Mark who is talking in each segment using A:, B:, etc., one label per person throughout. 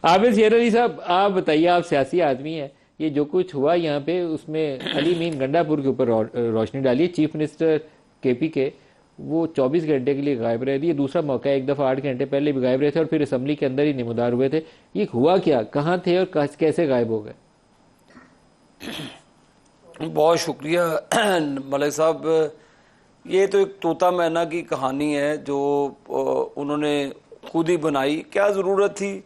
A: आबिद शेर अली साहब, आप बताइए, आप सियासी आदमी हैं, ये जो कुछ हुआ यहाँ पे उसमें अली मीन गंडापुर के ऊपर रोशनी डाली है। चीफ मिनिस्टर केपी के वो 24 घंटे के लिए गायब रहे थे। ये दूसरा मौका है, एक दफ़ा 8 घंटे पहले भी गायब रहे थे और फिर असम्बली के अंदर ही नमूदार हुए थे। ये हुआ क्या, कहाँ थे और कैसे गायब हो गए?
B: बहुत शुक्रिया मलिक साहब। ये तो एक तोता मैना की कहानी है जो उन्होंने खुद ही बनाई। क्या ज़रूरत थी,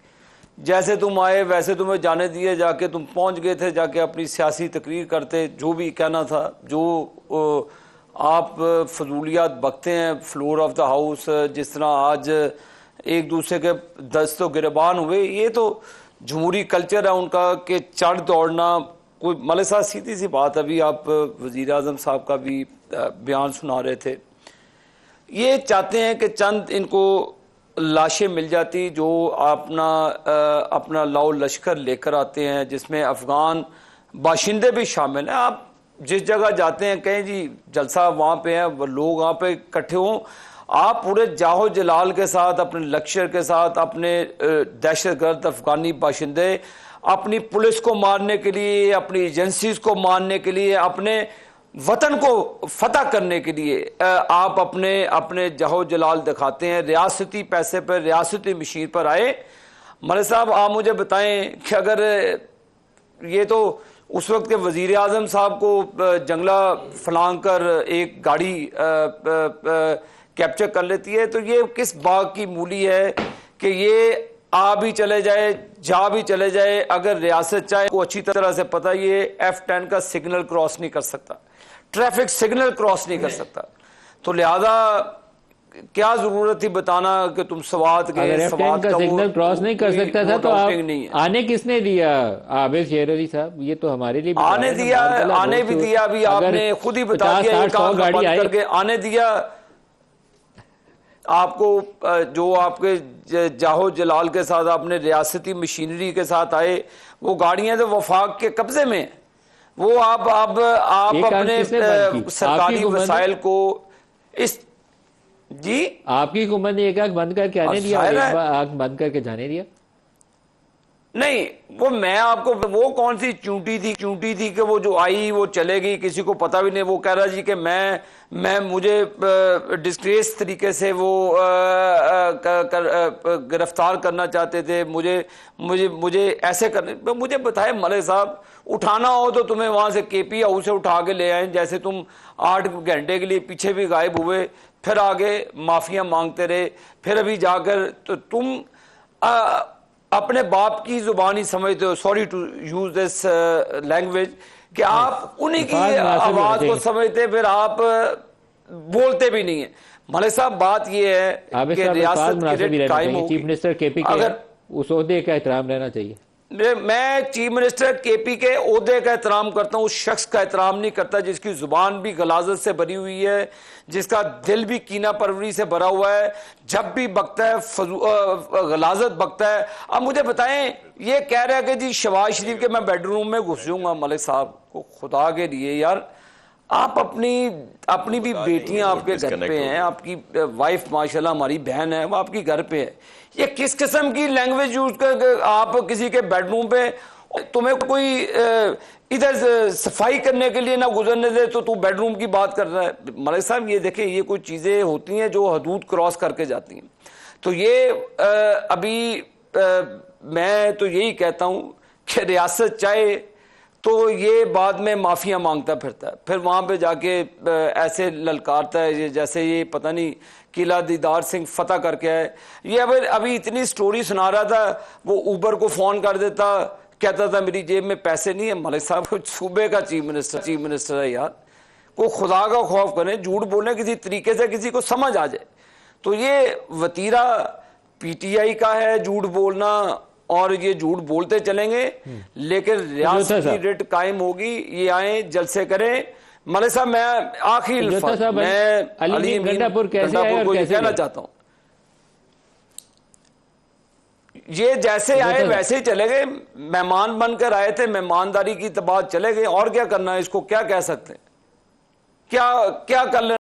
B: जैसे तुम आए वैसे तुम्हें जाने दिए, जाके तुम पहुंच गए थे, जाके अपनी सियासी तकरीर करते, जो भी कहना था, जो आप फजूलियात बकते हैं फ्लोर ऑफ द हाउस, जिस तरह आज एक दूसरे के दस्तों गिरबान हुए। ये तो जमहूरी कल्चर है उनका कि चढ़ दौड़ना। कोई मलिक साहब सीधी सी बात, अभी आप वज़ीर आज़म साहब का भी बयान सुना रहे थे। ये चाहते हैं कि चंद इनको लाशें मिल जाती जो अपना लाओ लश्कर लेकर आते हैं, जिसमें अफ़गान बाशिंदे भी शामिल हैं। आप जिस जगह जाते हैं, कहें जी जलसा वहाँ पे है, लोग वहाँ पे इकट्ठे हों, आप पूरे जाहो जलाल के साथ, अपने लश्कर के साथ, अपने दहशतगर्द अफ़गानी बाशिंदे अपनी पुलिस को मारने के लिए, अपनी एजेंसीज को मारने के लिए, अपने वतन को फतह करने के लिए आप अपने जहो जलाल दिखाते हैं। रियासती पैसे पर, रियासती मशीन पर आए। मलिक साहब, आप मुझे बताएं कि अगर ये तो उस वक्त के वज़ीर आज़म साहब को जंगला फलांग कर एक गाड़ी कैप्चर कर लेती है, तो ये किस बाग की मूली है कि ये आ भी चले जाए, जा भी चले जाए। अगर रियासत चाहे को अच्छी तरह से पता, ये F10 का सिग्नल क्रॉस नहीं कर सकता, ट्रैफिक सिग्नल क्रॉस नहीं कर सकता। तो लिहाजा क्या जरूरत थी बताना कि तुम स्वात के
A: F10 का सिग्नल क्रॉस नहीं कर सकता था, तो आने किसने दिया? आबिद शेर अली साहब, ये तो हमारे लिए
B: आने दिया, आने भी दिया। अभी आपने खुद ही बता दिया, गाड़ी करके आने दिया आपको। जो आपके जाहो जलाल के साथ, अपने रियासती मशीनरी के साथ आए, वो गाड़ियां तो वफाक के कब्जे में। वो आप अपने सरकारी वसाइल को इस जी
A: आपकी हुकूमत ने एक आंख बंद करके आने दिया, आंख बंद करके जाने दिया?
B: नहीं, वो मैं आपको, वो कौन सी चूंटी थी कि वो जो आई वो चलेगी, किसी को पता भी नहीं। वो कह रहा जी कि मैं मुझे डिस्ग्रेस तरीके से वो गिरफ्तार करना चाहते थे, मुझे ऐसे करने। मुझे बताए मलिक साहब, उठाना हो तो तुम्हें वहां से केपी हाउस से उठा के ले आए, जैसे तुम 8 घंटे के लिए पीछे भी गायब हुए, फिर आगे माफिया मांगते रहे, फिर अभी जाकर तो तुम अपने बाप की जुबान ही समझते हो, sorry to use this language, कि आप उन्हीं की आवाज को समझते, फिर आप बोलते भी नहीं है। मलिक साहब, बात ये है कि रियासत की कायम होगी,
A: चीफ मिनिस्टर केपी के अगर उस ओहदे का एहतराम रहना चाहिए।
B: मैं चीफ मिनिस्टर केपी के ओहदे का एहतराम करता हूं, उस शख्स का एहतराम नहीं करता जिसकी जुबान भी गलाजत से भरी हुई है, जिसका दिल भी कीना परवरी से भरा हुआ है, जब भी बकता है गलाजत बकता है। अब मुझे बताएं, ये कह रहा है कि जी शहबाज शरीफ के मैं बेडरूम में घुस जाऊंगा। मलिक साहब को खुदा के लिए यार, आप अपनी भी बेटियां आपके घर पे हैं, आपकी वाइफ माशाल्लाह हमारी बहन है, वो आपकी घर पे है। ये किस किस्म की लैंग्वेज यूज कर आप किसी के बेडरूम पे, तुम्हें कोई इधर सफाई करने के लिए ना गुजरने दे तो तू बेडरूम की बात कर रहा है? मलिक साहब, ये देखिए, ये कुछ चीजें होती हैं जो हदूद क्रॉस करके जाती हैं। तो ये मैं तो यही कहता हूं कि रियासत चाहे तो ये बाद में माफिया मांगता फिरता है, फिर वहां पे जाके ऐसे ललकारता है जैसे ये पता नहीं किला दीदार सिंह फतह करके आए। ये अभी इतनी स्टोरी सुना रहा था, वो ऊबर को फोन कर देता, कहता था मेरी जेब में पैसे नहीं है। मलिक साहब, कुछ सूबे का चीफ मिनिस्टर है यार, को खुदा का खौफ करें, झूठ बोले किसी तरीके से किसी को समझ आ जाए। तो ये वतीरा पीटीआई का है झूठ बोलना, और ये झूठ बोलते चलेंगे, लेकिन रियासत की रिट कायम होगी। ये आए जलसे करें। मलिक साहब, मैं आखिरी मैं अली गंडापुर को ये कहना चाहता हूं, ये जैसे आए वैसे ही चले गए, मेहमान बनकर आए थे, मेहमानदारी की बात चले गए। और क्या करना है, इसको क्या कह सकते हैं, क्या कर लेना।